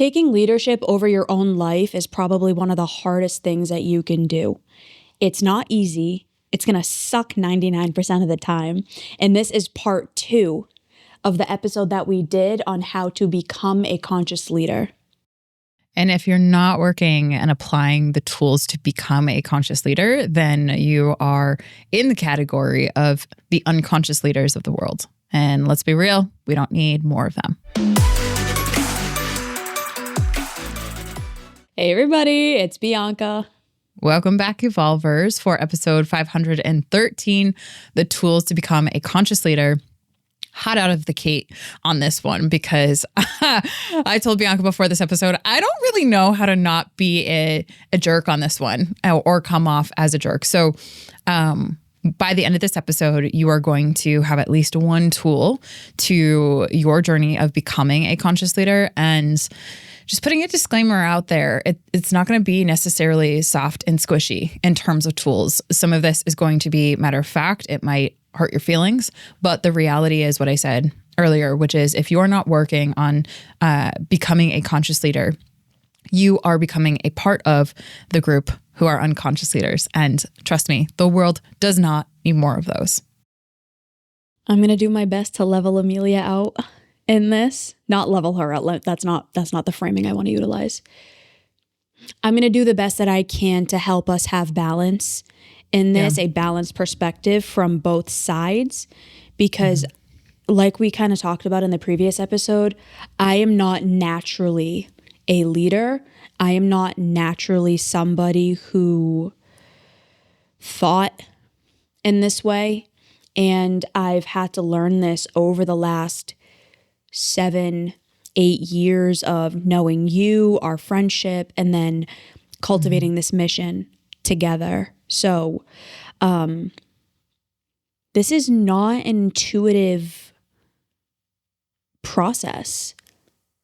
Taking leadership over your own life is probably one of the hardest things that you can do. It's not easy. It's going to suck 99% of the time. And this is part 2 of the episode that we did on how to become a conscious leader. And if you're not working and applying the tools to become a conscious leader, then you are in the category of the unconscious leaders of the world. And let's be real, we don't need more of them. Hey everybody, it's Bianca. Welcome back, Evolvers, for episode 513, the tools to become a conscious leader. Hot out of the gate on this one because I told Bianca before this episode, I don't really know how to not be a jerk on this one or come off as a jerk. So by the end of this episode, you are going to have at least one tool to your journey of becoming a conscious leader. And just putting a disclaimer out there, it's not going to be necessarily soft and squishy in terms of tools. Some of this is going to be matter of fact. It might hurt your feelings, but the reality is what I said earlier, which is if you're not working on becoming a conscious leader, you are becoming a part of the group who are unconscious leaders. And trust me, the world does not need more of those. I'm going to do my best to level Amelia out in this. Not level her out. That's not the framing I want to utilize. I'm going to do the best that I can to help us have balance in this, a balanced perspective from both sides, because like we kind of talked about in the previous episode, I am not naturally a leader. I am not naturally somebody who thought in this way. And I've had to learn this over the last 7-8 years of knowing you, our friendship, and then cultivating this mission together. So this is not an intuitive process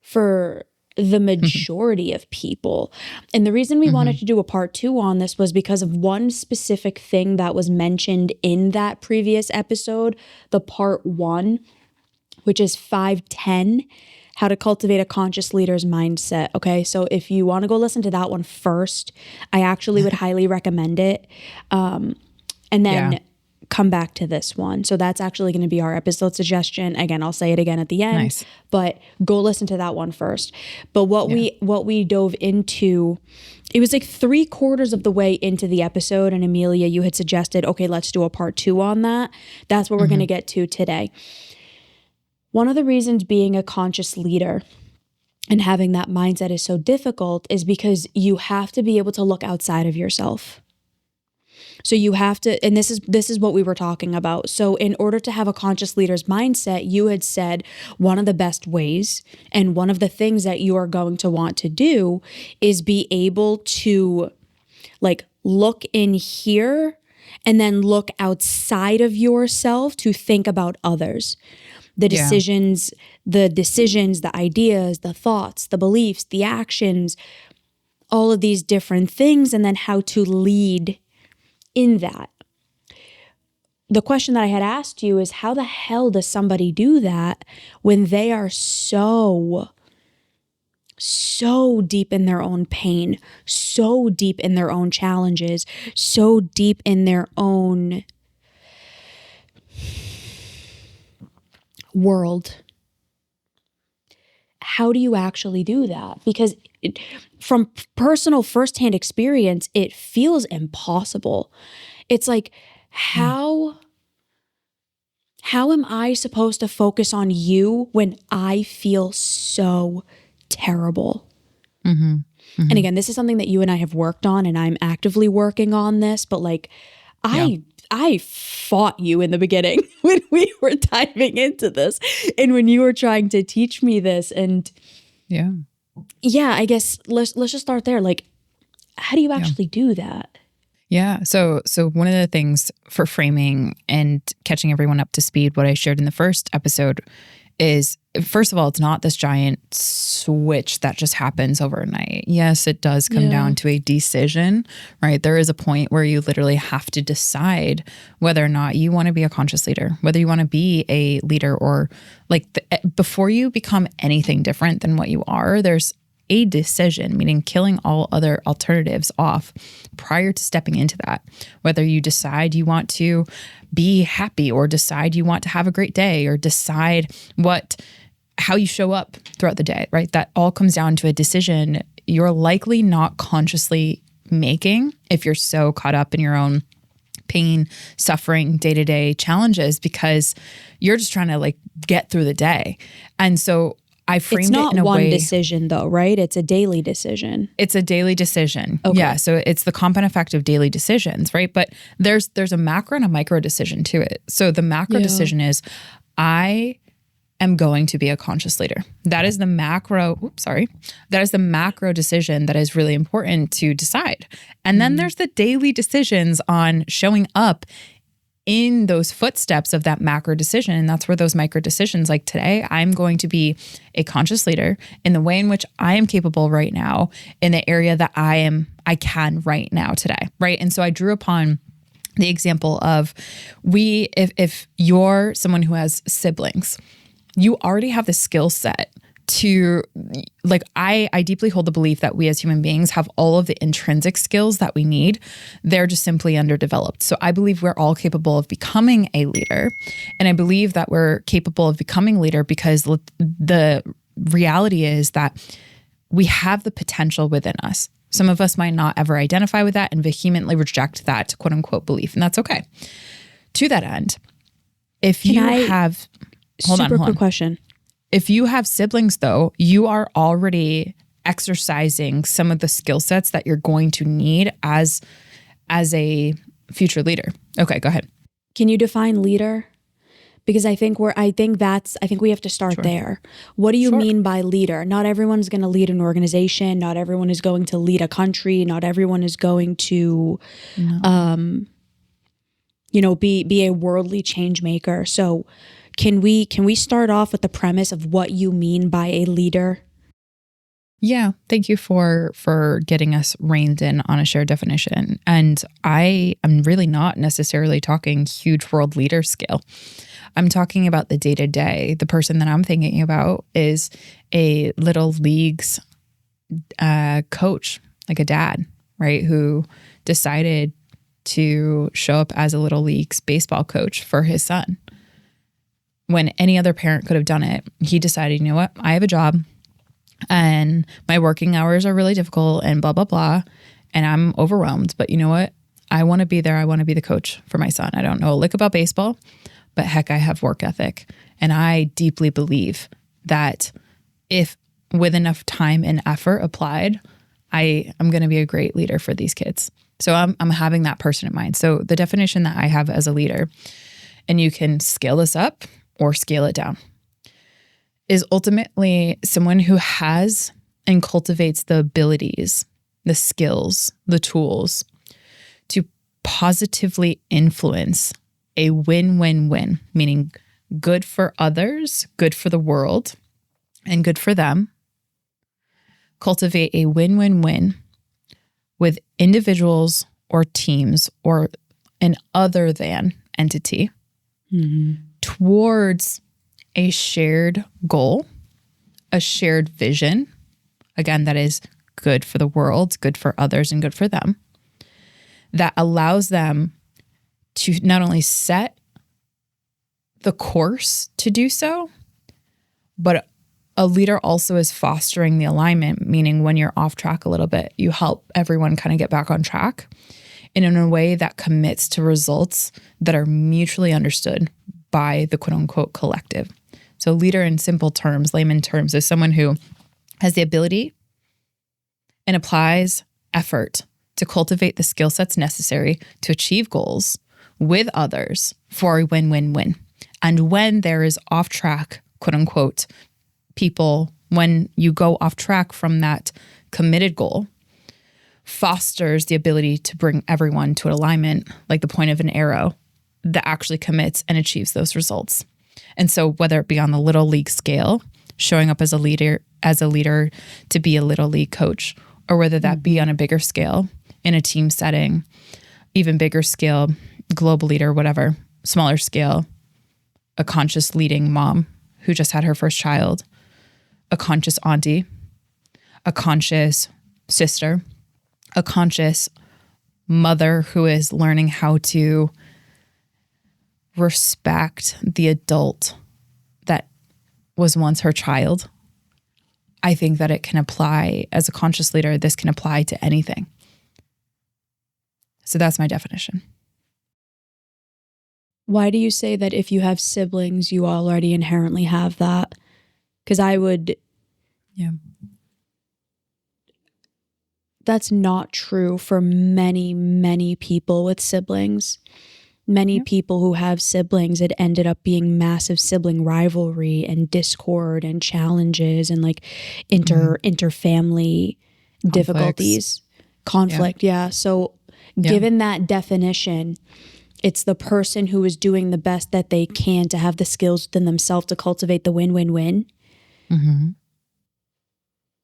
for the majority of people. And the reason we wanted to do a part 2 on this was because of one specific thing that was mentioned in that previous episode, the part 1, which is 510, how to cultivate a conscious leader's mindset. Okay, so if you want to go listen to that one first, I actually would highly recommend it. And then come back to this one. So that's actually going to be our episode suggestion. Again, I'll say it again at the end, but go listen to that one first. But what we dove into, it was like 3/4 of the way into the episode. And Amelia, you had suggested, okay, let's do a part 2 on that. That's what we're going to get to today. One of the reasons being a conscious leader and having that mindset is so difficult is because you have to be able to look outside of yourself. So you have to, and this is what we were talking about. So in order to have a conscious leader's mindset, you had said one of the best ways and one of the things that you are going to want to do is be able to like look in here and then look outside of yourself to think about others. The decisions, the ideas, the thoughts, the beliefs, the actions, all of these different things, and then how to lead in that. The question that I had asked you is, how the hell does somebody do that when they are so deep in their own pain, so deep in their own challenges, so deep in their own world? How do you actually do that? Because from personal firsthand experience, it feels impossible. It's like, how am I supposed to focus on you when I feel so terrible? And again, this is something that you and I have worked on, and I'm actively working on this, but like, I fought you in the beginning when we were diving into this and when you were trying to teach me this. And I guess let's just start there. Like, how do you actually do that? Yeah. So one of the things for framing and catching everyone up to speed, what I shared in the first episode is, first of all, it's not this giant switch that just happens overnight. Yes, it does come down to a decision, right? There is a point where you literally have to decide whether or not you want to be a conscious leader, whether you want to be a leader, or like before you become anything different than what you are, there's a decision, meaning killing all other alternatives off prior to stepping into that. Whether you decide you want to be happy or decide you want to have a great day or decide how you show up throughout the day, right? That all comes down to a decision you're likely not consciously making if you're so caught up in your own pain, suffering, day-to-day challenges, because you're just trying to like get through the day. And so I framed it in a way. It's not one decision though, right? It's a daily decision. It's a daily decision. Okay. Yeah. So it's the compound effect of daily decisions, right? But there's a macro and a micro decision to it. So the macro decision is I am going to be a conscious leader. That is the macro, that is the macro decision that is really important to decide. And then there's the daily decisions on showing up in those footsteps of that macro decision. And that's where those micro decisions, like today, I'm going to be a conscious leader in the way in which I am capable right now, in the area that I can right now today, right? And so I drew upon the example of if you're someone who has siblings, you already have the skill set to, like, I deeply hold the belief that we as human beings have all of the intrinsic skills that we need. They're just simply underdeveloped. So I believe we're all capable of becoming a leader. And I believe that we're capable of becoming a leader because the reality is that we have the potential within us. Some of us might not ever identify with that and vehemently reject that quote unquote belief. And that's okay. To that end, if you have... Hold on. Quick question. If you have siblings, though, you are already exercising some of the skill sets that you're going to need as a future leader. Okay, go ahead. Can you define leader? Because I think we have to start there. What do you mean by leader? Not everyone's going to lead an organization. Not everyone is going to lead a country. Not everyone is going to, be a worldly change maker. So can we start off with the premise of what you mean by a leader? Yeah, thank you for getting us reined in on a shared definition. And I am really not necessarily talking huge world leader scale. I'm talking about the day-to-day. The person that I'm thinking about is a little league's coach, like a dad, right, who decided to show up as a little league's baseball coach for his son. When any other parent could have done it, he decided, you know what, I have a job and my working hours are really difficult and blah, blah, blah. And I'm overwhelmed. But you know what? I want to be there. I want to be the coach for my son. I don't know a lick about baseball, but heck, I have work ethic. And I deeply believe that if with enough time and effort applied, I am going to be a great leader for these kids. So I'm having that person in mind. So the definition that I have as a leader, and you can scale this up or scale it down, is ultimately someone who has and cultivates the abilities, the skills, the tools to positively influence a win-win-win, meaning good for others, good for the world, and good for them. Cultivate a win-win-win with individuals or teams or an other than entity towards a shared goal, a shared vision, again, that is good for the world, good for others, and good for them, that allows them to not only set the course to do so, but a leader also is fostering the alignment, meaning when you're off track a little bit, you help everyone kind of get back on track and in a way that commits to results that are mutually understood by the quote unquote collective. So leader in simple terms, layman terms, is someone who has the ability and applies effort to cultivate the skill sets necessary to achieve goals with others for a win-win-win. And when there is off track, quote unquote, people, when you go off track from that committed goal, fosters the ability to bring everyone to an alignment, like the point of an arrow, that actually commits and achieves those results. And so whether it be on the little league scale, showing up as a leader to be a little league coach, or whether that be on a bigger scale in a team setting, even bigger scale, global leader, whatever, smaller scale, a conscious leading mom who just had her first child, a conscious auntie, a conscious sister, a conscious mother who is learning how to respect the adult that was once her child, I think that it can apply as a conscious leader. This can apply to anything. So that's my definition. Why do you say that if you have siblings, you already inherently have that? Because I would... Yeah. That's not true for many, many people with siblings. Many people who have siblings, it ended up being massive sibling rivalry and discord and challenges and like interfamily difficulties. Conflict, yeah. So given that definition, it's the person who is doing the best that they can to have the skills within themselves to cultivate the win-win-win. Mm-hmm.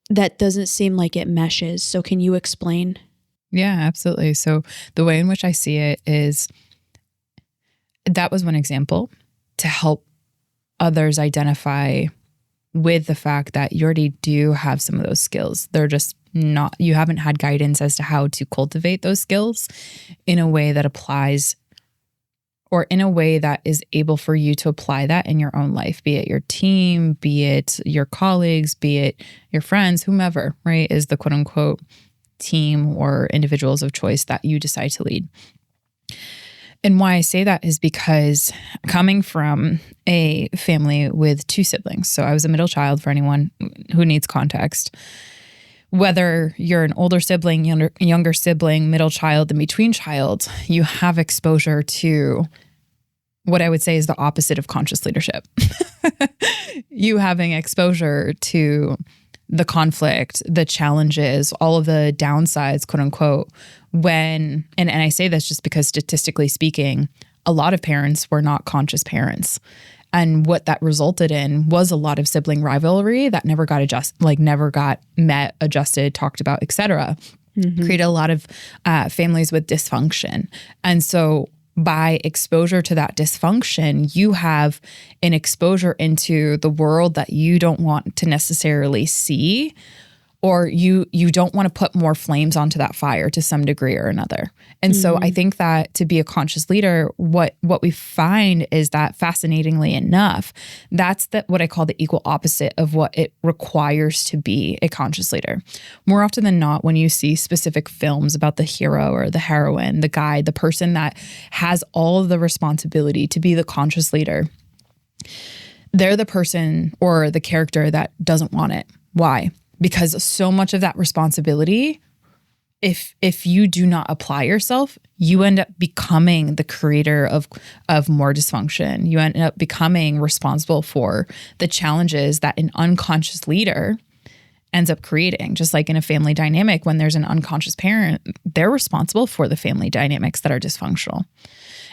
That doesn't seem like it meshes. So can you explain? Yeah, absolutely. So the way in which I see it is that was one example to help others identify with the fact that you already do have some of those skills. They're just not, you haven't had guidance as to how to cultivate those skills in a way that applies, or in a way that is able for you to apply that in your own life, be it your team, be it your colleagues, be it your friends, whomever, right, is the quote unquote team or individuals of choice that you decide to lead. And why I say that is because coming from a family with two siblings, so I was a middle child for anyone who needs context, whether you're an older sibling, younger sibling, middle child, in between child, you have exposure to what I would say is the opposite of conscious leadership. You having exposure to the conflict, the challenges, all of the downsides, quote unquote, when, and I say this just because statistically speaking, a lot of parents were not conscious parents. And what that resulted in was a lot of sibling rivalry that never got never got met, adjusted, talked about, etc. Created a lot of families with dysfunction. And so by exposure to that dysfunction, you have an exposure into the world that you don't want to necessarily see, or you don't want to put more flames onto that fire to some degree or another. And so I think that to be a conscious leader, what we find is that, fascinatingly enough, that's what I call the equal opposite of what it requires to be a conscious leader. More often than not, when you see specific films about the hero or the heroine, the guide, the person that has all of the responsibility to be the conscious leader, they're the person or the character that doesn't want it. Why? Because so much of that responsibility, if you do not apply yourself, you end up becoming the creator of more dysfunction. You end up becoming responsible for the challenges that an unconscious leader ends up creating. Just like in a family dynamic, when there's an unconscious parent, they're responsible for the family dynamics that are dysfunctional.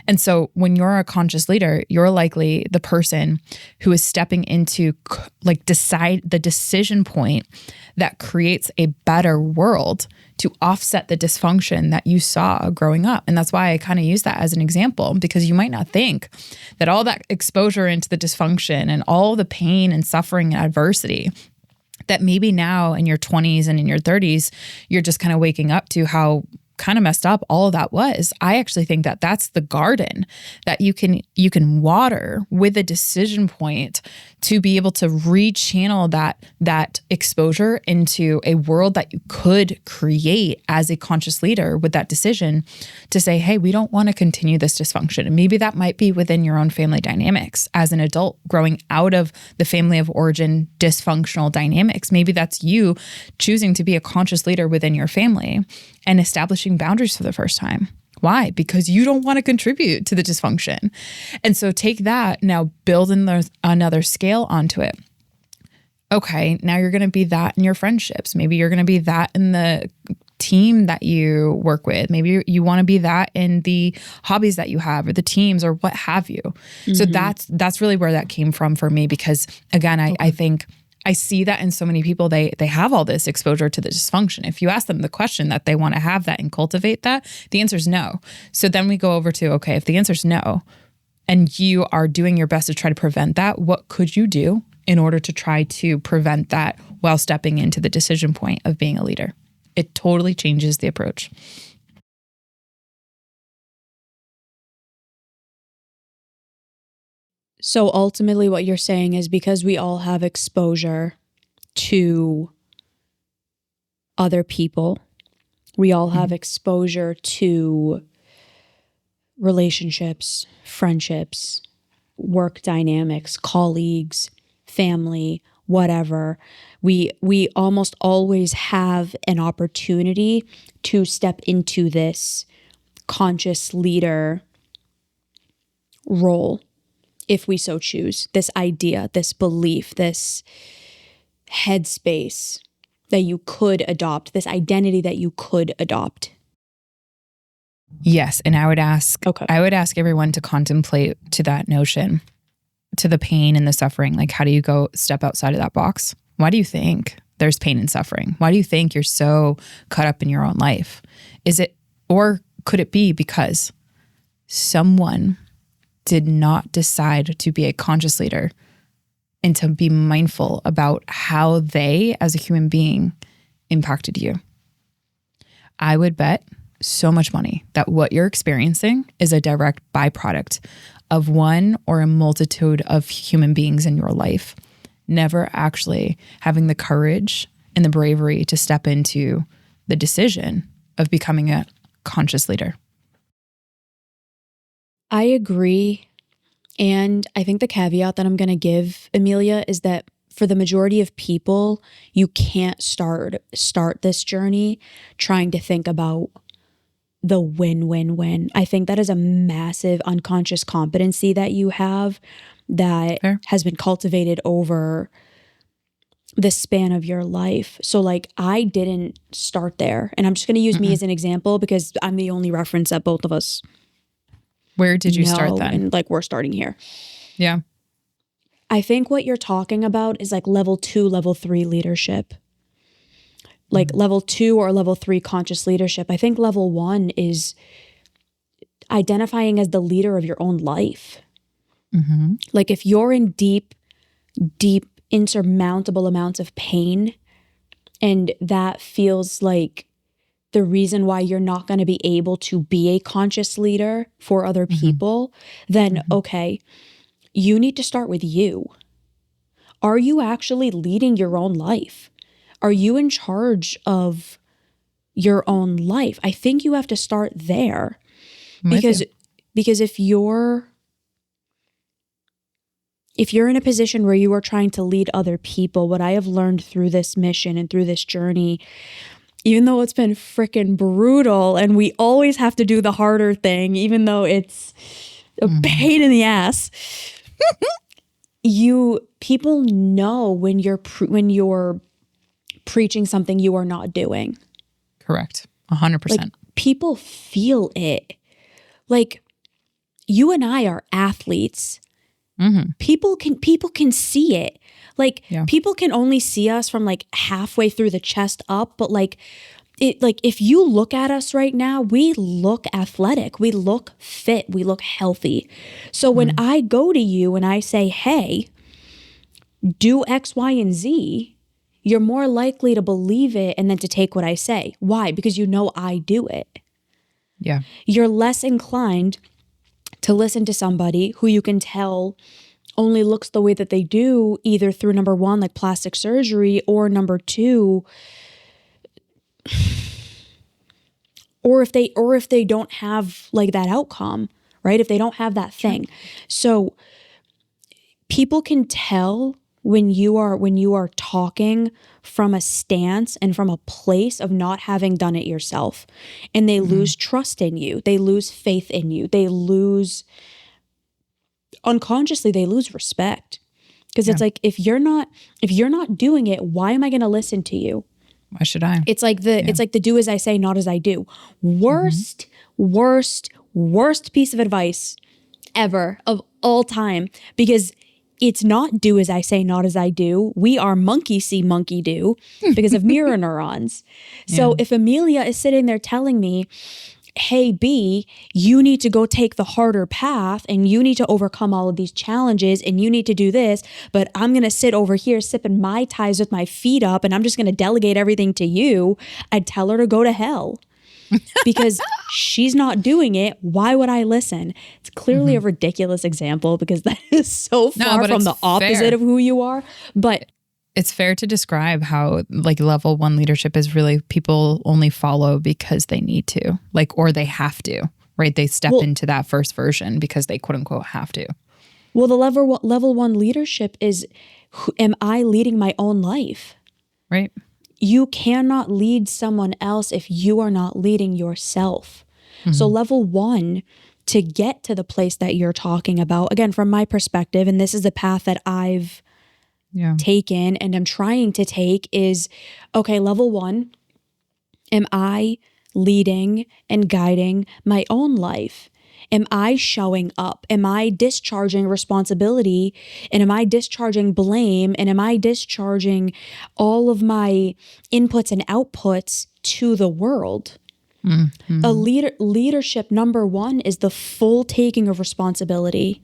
And so when you're a conscious leader, you're likely the person who is stepping into the decision point that creates a better world to offset the dysfunction that you saw growing up. And that's why I kind of use that as an example, because you might not think that all that exposure into the dysfunction and all the pain and suffering and adversity that maybe now in your 20s and in your 30s, you're just kind of waking up to how kind of messed up all of that was. I actually think that that's the garden that you can water with a decision point to be able to rechannel that exposure into a world that you could create as a conscious leader with that decision to say, hey, we don't want to continue this dysfunction. And maybe that might be within your own family dynamics as an adult growing out of the family of origin dysfunctional dynamics. Maybe that's you choosing to be a conscious leader within your family and establishing boundaries for the first time. Why? Because you don't want to contribute to the dysfunction. And so take that, now build another scale onto it. Okay, now you're going to be that in your friendships. Maybe you're going to be that in the team that you work with. Maybe you want to be that in the hobbies that you have or the teams or what have you. So that's really where that came from for me, because again, I think I see that in so many people, they have all this exposure to the dysfunction. If you ask them the question that they want to have that and cultivate that, the answer is no. So then we go over to, okay, if the answer is no, and you are doing your best to try to prevent that, what could you do in order to try to prevent that while stepping into the decision point of being a leader. It totally changes the approach. So ultimately what you're saying is because we all have exposure to other people, we all have exposure to relationships, friendships, work dynamics, colleagues, family, whatever. We almost always have an opportunity to step into this conscious leader role if we so choose. This idea, this belief, this headspace that you could adopt, this identity that you could adopt. Yes, and I would ask everyone to contemplate to that notion, to the pain and the suffering. Like, how do you go step outside of that box? Why do you think there's pain and suffering? Why do you think you're so caught up in your own life? Is it, or could it be because someone did not decide to be a conscious leader and to be mindful about how they, as a human being, impacted you? I would bet so much money that what you're experiencing is a direct byproduct of one or a multitude of human beings in your life never actually having the courage and the bravery to step into the decision of becoming a conscious leader. I agree. And I think the caveat that I'm going to give, Amelia, is that for the majority of people, you can't start this journey trying to think about the win-win-win. I think that is a massive unconscious competency that you have that has been cultivated over the span of your life. So like, I didn't start there. And I'm just going to use me as an example because I'm the only reference that both of us Where did you start then? And like, we're starting here. Yeah. I think what you're talking about is like level 2, level 3 leadership. Like level 2 or level 3 conscious leadership. I think level 1 is identifying as the leader of your own life. Like if you're in deep, insurmountable amounts of pain, and that feels like the reason why you're not going to be able to be a conscious leader for other people, then okay, you need to start with you. Are you actually leading your own life? Are you in charge of your own life? I think you have to start there. Because if you're in a position where you are trying to lead other people, what I have learned through this mission and through this journey, even though it's been freaking brutal and we always have to do the harder thing, even though it's a pain in the ass, people know when you're preaching something you are not doing. Correct. 100%. Like, people feel it. Like, you and I are athletes. People can see it. Like, people can only see us from like halfway through the chest up, but like if you look at us right now, we look athletic, we look fit, we look healthy. So when I go to you and I say, hey, do X, Y, and Z, you're more likely to believe it and then to take what I say. Why? Because you know I do it. Yeah. You're less inclined to listen to somebody who you can tell only looks the way that they do, either through number 1, like plastic surgery, or number 2, or if they don't have like that outcome, right? If they don't have that thing. So people can tell when you are talking from a stance and from a place of not having done it yourself, and they lose trust in you. They lose faith in you. They lose, unconsciously, they lose respect. Because it's like, if you're not doing it, why am I going to listen to you? Why should I? It's like the do as I say, not as I do. Worst piece of advice ever of all time, because it's not do as I say, not as I do. We are monkey see, monkey do because of mirror neurons. So if Amelia is sitting there telling me, hey, B, you need to go take the harder path and you need to overcome all of these challenges and you need to do this, but I'm going to sit over here sipping Mai Tais with my feet up and I'm just going to delegate everything to you, I'd tell her to go to hell. Because she's not doing it. Why would I listen? It's clearly a ridiculous example because that is so far from the opposite of who you are. But it's fair to describe how like level 1 leadership is really people only follow because they need to, like, or they have to, right? They step into that first version because they quote unquote have to. Well, the level 1 leadership is, am I leading my own life? Right. You cannot lead someone else if you are not leading yourself. So level 1, to get to the place that you're talking about, again, from my perspective, and this is the path that I've taken and I'm trying to take is, okay, level 1, am I leading and guiding my own life? Am I showing up? Am I discharging responsibility? And am I discharging blame? And am I discharging all of my inputs and outputs to the world? A leadership number 1 is the full taking of responsibility.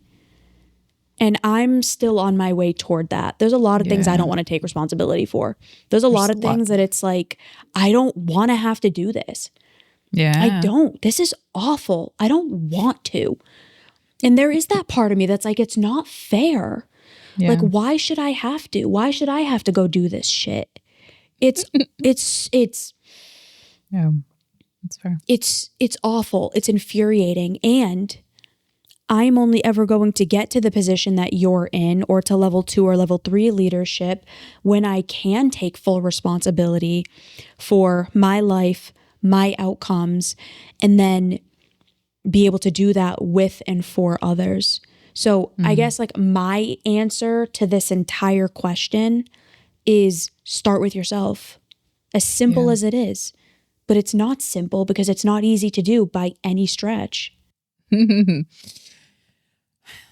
And I'm still on my way toward that. There's a lot of things I don't want to take responsibility for. There's a lot of things that it's like, I don't want to have to do this. Yeah. I don't. This is awful. I don't want to. And there is that part of me that's like, it's not fair. Yeah. Like, why should I have to? Why should I have to go do this shit? It's yeah, that's fair. It's awful. It's infuriating. And I'm only ever going to get to the position that you're in or to level 2 or level 3 leadership when I can take full responsibility for my life, my outcomes, and then be able to do that with and for others. So I guess like my answer to this entire question is start with yourself. As simple as it is, but it's not simple because it's not easy to do by any stretch.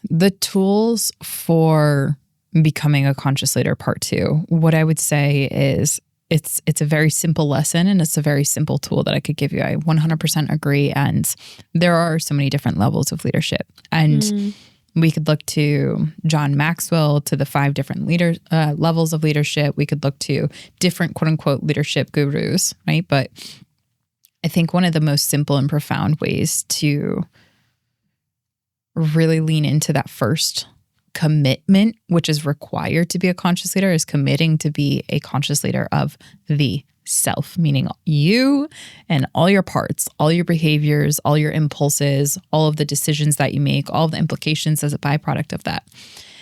The tools for becoming a conscious leader part 2, what I would say is it's a very simple lesson and it's a very simple tool that I could give you. I 100% agree. And there are so many different levels of leadership. And we could look to John Maxwell, to the 5 different levels of leadership. We could look to different quote unquote leadership gurus, right? But I think one of the most simple and profound ways to really lean into that first commitment, which is required to be a conscious leader, is committing to be a conscious leader of the self, meaning you and all your parts, all your behaviors, all your impulses, all of the decisions that you make, all of the implications as a byproduct of that.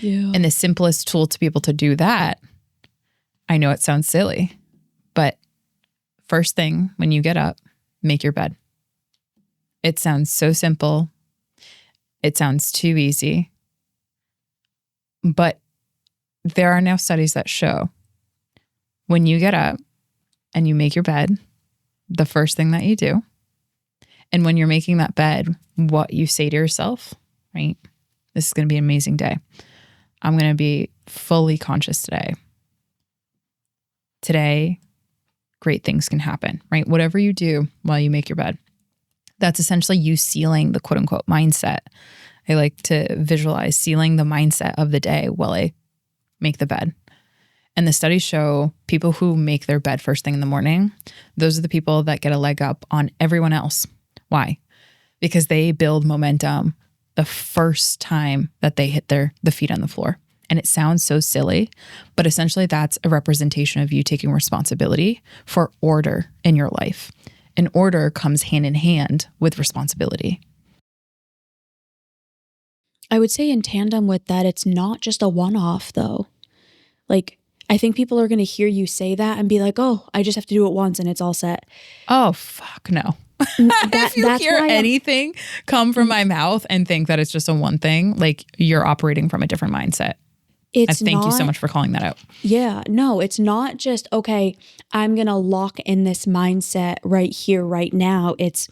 Yeah. And the simplest tool to be able to do that, I know it sounds silly, but first thing when you get up, make your bed. It sounds so simple. It sounds too easy. But there are now studies that show when you get up and you make your bed, the first thing that you do, and when you're making that bed, what you say to yourself, right? This is going to be an amazing day. I'm going to be fully conscious today. Today, great things can happen, right? Whatever you do while you make your bed, that's essentially you sealing the quote unquote mindset. I like to visualize sealing the mindset of the day while I make the bed. And the studies show people who make their bed first thing in the morning, those are the people that get a leg up on everyone else. Why? Because they build momentum the first time that they hit the feet on the floor. And it sounds so silly, but essentially that's a representation of you taking responsibility for order in your life. And order comes hand in hand with responsibility. I would say in tandem with that, it's not just a one-off though. Like, I think people are going to hear you say that and be like, oh, I just have to do it once and it's all set. Oh, fuck no. If you hear anything come from my mouth and think that it's just a one thing, like you're operating from a different mindset. Thank you so much for calling that out. Yeah, no, it's not just, okay, I'm going to lock in this mindset right here, right now. It's,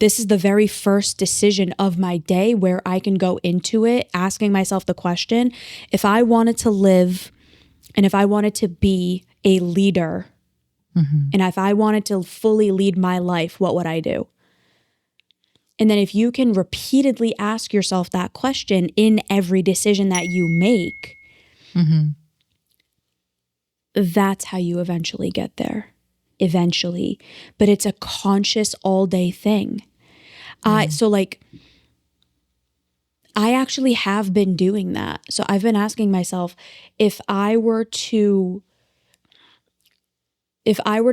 this is the very first decision of my day where I can go into it asking myself the question, if I wanted to live and if I wanted to be a leader and if I wanted to fully lead my life, what would I do? And then if you can repeatedly ask yourself that question in every decision that you make, that's how you eventually get there. Eventually. But it's a conscious all day thing. So like, I actually have been doing that. So I've been asking myself, if I were to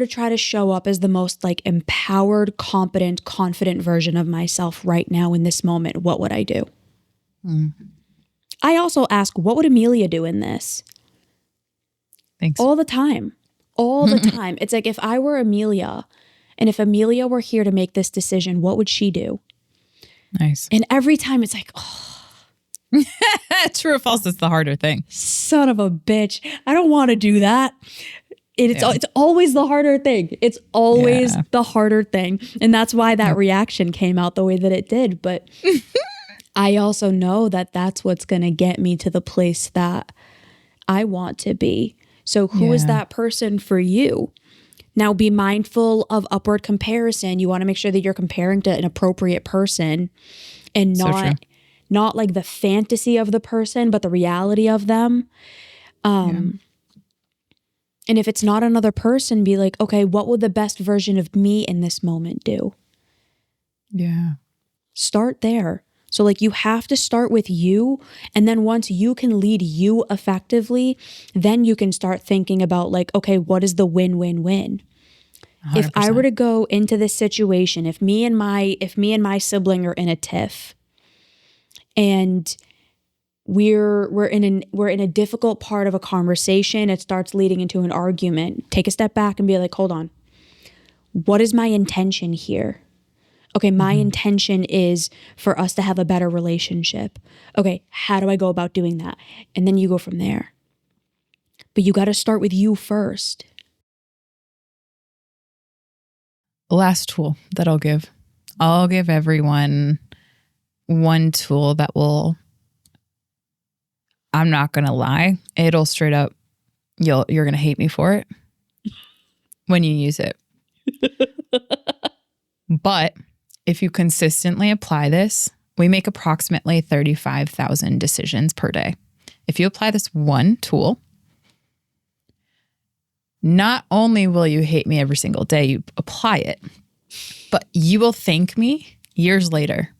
try to show up as the most like empowered, competent, confident version of myself right now in this moment, what would I do? I also ask, what would Amelia do in this? Thanks. All the time. All the time. It's like, if I were Amelia and if Amelia were here to make this decision, what would she do? Nice. And every time it's like, oh, true or false, it's the harder thing. son of a bitch. I don't want to do that. It's always the harder thing. It's always the harder thing. And that's why that reaction came out the way that it did. But I also know that that's what's going to get me to the place that I want to be. So who is that person for you? Now be mindful of upward comparison. You want to make sure that you're comparing to an appropriate person and not like the fantasy of the person, but the reality of them. And if it's not another person, be like, okay, what would the best version of me in this moment do? Yeah. Start there. So like, you have to start with you. And then once you can lead you effectively, then you can start thinking about like, okay, what is the win-win-win? 100%. If I were to go into this situation, if me and my sibling are in a tiff and we're in a difficult part of a conversation, it starts leading into an argument, take a step back and be like, hold on, what is my intention here? Okay, my intention is for us to have a better relationship. Okay, how do I go about doing that? And then you go from there. But you got to start with you first. Last tool that I'll give everyone one tool that will, I'm not going to lie, it'll straight up, you're going to hate me for it when you use it. But if you consistently apply this, we make approximately 35,000 decisions per day. If you apply this one tool, not only will you hate me every single day you apply it, but you will thank me years later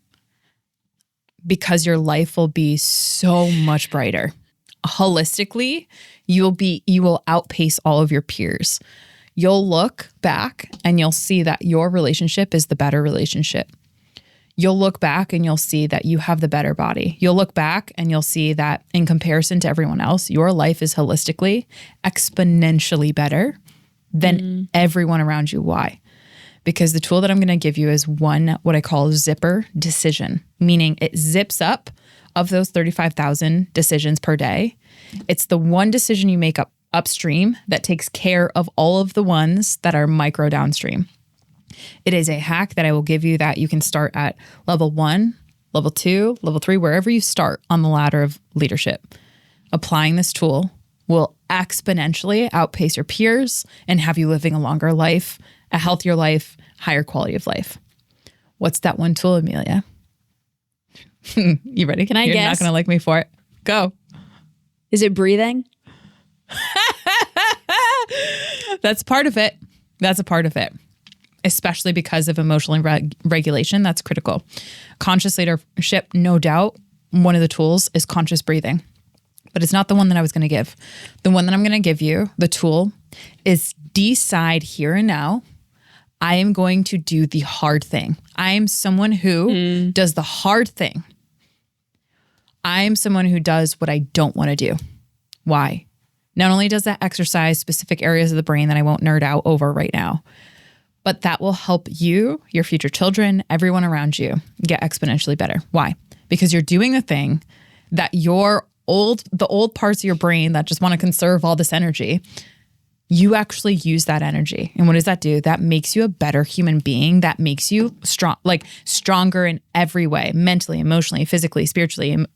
because your life will be so much brighter. Holistically, you will outpace all of your peers. You'll look back and you'll see that your relationship is the better relationship. You'll look back and you'll see that you have the better body. You'll look back and you'll see that in comparison to everyone else, your life is holistically exponentially better than everyone around you. Why? Because the tool that I'm going to give you is one, what I call zipper decision, meaning it zips up of those 35,000 decisions per day. It's the one decision you make upstream that takes care of all of the ones that are micro downstream. It is a hack that I will give you that you can start at level 1, level 2, level 3, wherever you start on the ladder of leadership. Applying this tool will exponentially outpace your peers and have you living a longer life, a healthier life, higher quality of life. What's that one tool, Amelia? You ready? Can I guess? You're not going to like me for it. Go. Is it breathing? That's part of it. That's a part of it. Especially because of emotional regulation, that's critical. Conscious leadership, no doubt, one of the tools is conscious breathing. But it's not the one that I was going to give. The one that I'm going to give you, the tool, is decide here and now, I am going to do the hard thing. I am someone who does the hard thing. I am someone who does what I don't want to do. Why? Not only does that exercise specific areas of the brain that I won't nerd out over right now, but that will help you, your future children, everyone around you get exponentially better. Why? Because you're doing the thing that the old parts of your brain that just want to conserve all this energy, you actually use that energy. And what does that do? That makes you a better human being. That makes you stronger in every way, mentally, emotionally, physically, spiritually, and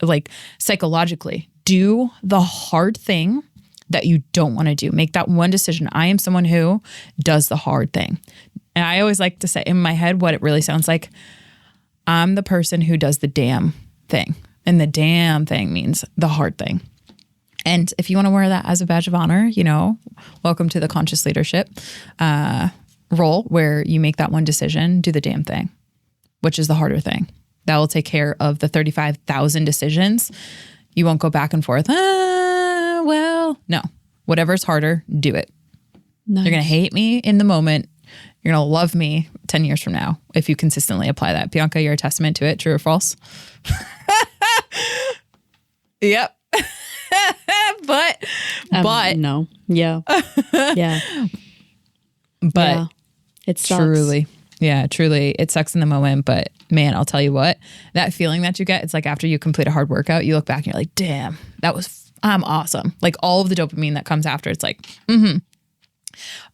psychologically. Do the hard thing that you don't want to do. Make that one decision. I am someone who does the hard thing. And I always like to say in my head what it really sounds like. I'm the person who does the damn thing. And the damn thing means the hard thing. And if you want to wear that as a badge of honor, you know, welcome to the conscious leadership role where you make that one decision, do the damn thing, which is the harder thing. That will take care of the 35,000 decisions. You won't go back and forth. Well, no. Whatever's harder, do it. Nice. You're going to hate me in the moment. You're going to love me 10 years from now if you consistently apply that. Bianca, you're a testament to it. True or false? Yep. but no. Yeah. Yeah. But yeah. It sucks. Truly, it sucks in the moment. But man, I'll tell you what, that feeling that you get, it's like after you complete a hard workout, you look back and you're like, damn, I'm awesome. Like all of the dopamine that comes after, it's like,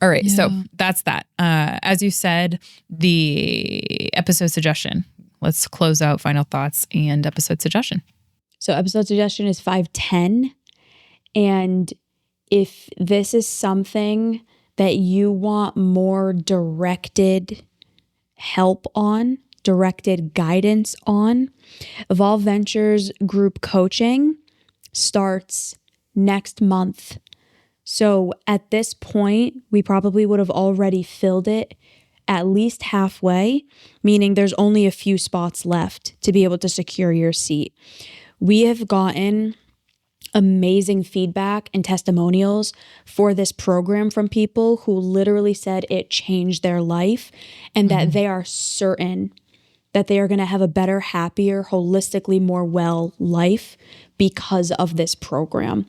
All right. Yeah. So that's that. As you said, the episode suggestion. Let's close out final thoughts and episode suggestion. So episode suggestion is 510. And if this is something that you want more directed help on, directed guidance on, Evolve Ventures group coaching starts next month. So at this point, we probably would have already filled it at least halfway, meaning there's only a few spots left to be able to secure your seat. We have gotten amazing feedback and testimonials for this program from people who literally said it changed their life and that they are certain that they are going to have a better, happier, holistically more well life because of this program.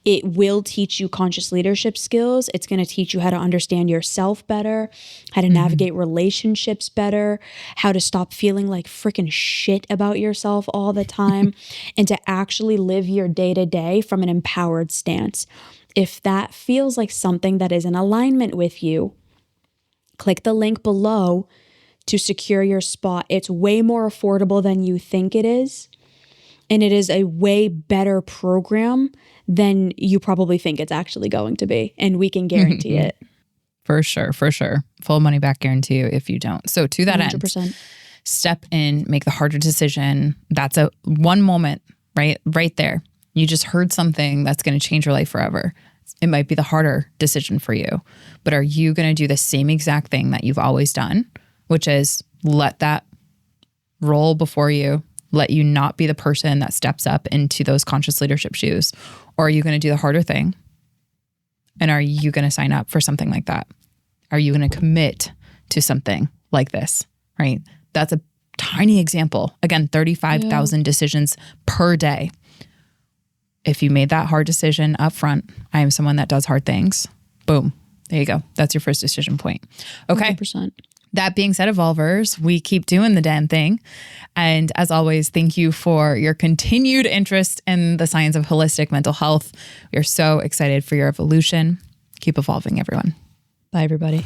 It will teach you conscious leadership skills. It's going to teach you how to understand yourself better, how to navigate relationships better, how to stop feeling like freaking shit about yourself all the time, and to actually live your day-to-day from an empowered stance. If that feels like something that is in alignment with you, click the link below to secure your spot. It's way more affordable than you think it is. And it is a way better program than you probably think it's actually going to be. And we can guarantee it. For sure. Full money back guarantee if you don't. So to that 100%. End, step in, make the harder decision. That's a one moment, right there. You just heard something that's going to change your life forever. It might be the harder decision for you. But are you going to do the same exact thing that you've always done, which is let that roll before you? Let you not be the person that steps up into those conscious leadership shoes? Or are you going to do the harder thing? And are you going to sign up for something like that? Are you going to commit to something like this, right? That's a tiny example. Again, 35,000 decisions per day. If you made that hard decision up front, I am someone that does hard things. Boom. There you go. That's your first decision point. Okay. 100%. That being said, Evolvers, we keep doing the damn thing. And as always, thank you for your continued interest in the science of holistic mental health. We are so excited for your evolution. Keep evolving, everyone. Bye, everybody.